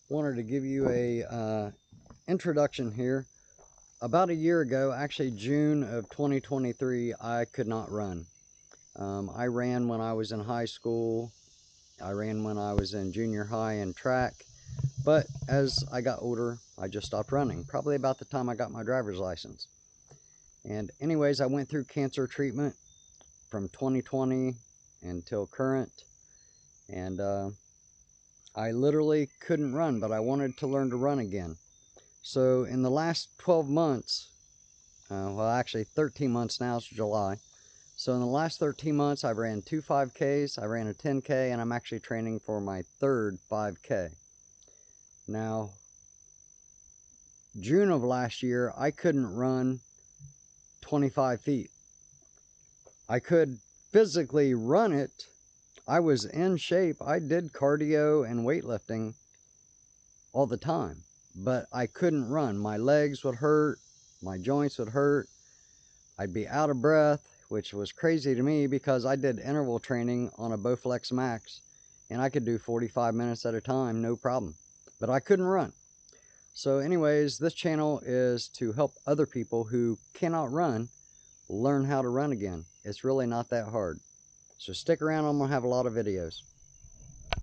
Wanted to give you a introduction here. About a year ago, actually June of 2023, I could not run. I ran when I was in high school. I ran when I was in junior high in track. But as I got older, I just stopped running, probably about the time I got my driver's license. And anyways, I went through cancer treatment from 2020 until current. And I literally couldn't run, but I wanted to learn to run again. So in the last 12 months, well actually 13 months now, it's July. So in the last 13 months, I've ran 2 5Ks, I ran a 10K, and I'm actually training for my third 5K. Now, June of last year, I couldn't run 25 feet. I could physically run it. I was in shape. I did cardio and weightlifting all the time, but I couldn't run. My legs would hurt, my joints would hurt, I'd be out of breath, which was crazy to me because I did interval training on a Bowflex Max and I could do 45 minutes at a time, no problem, but I couldn't run. So anyways, this channel is to help other people who cannot run learn how to run again. It's really not that hard. So stick around, I'm gonna have a lot of videos.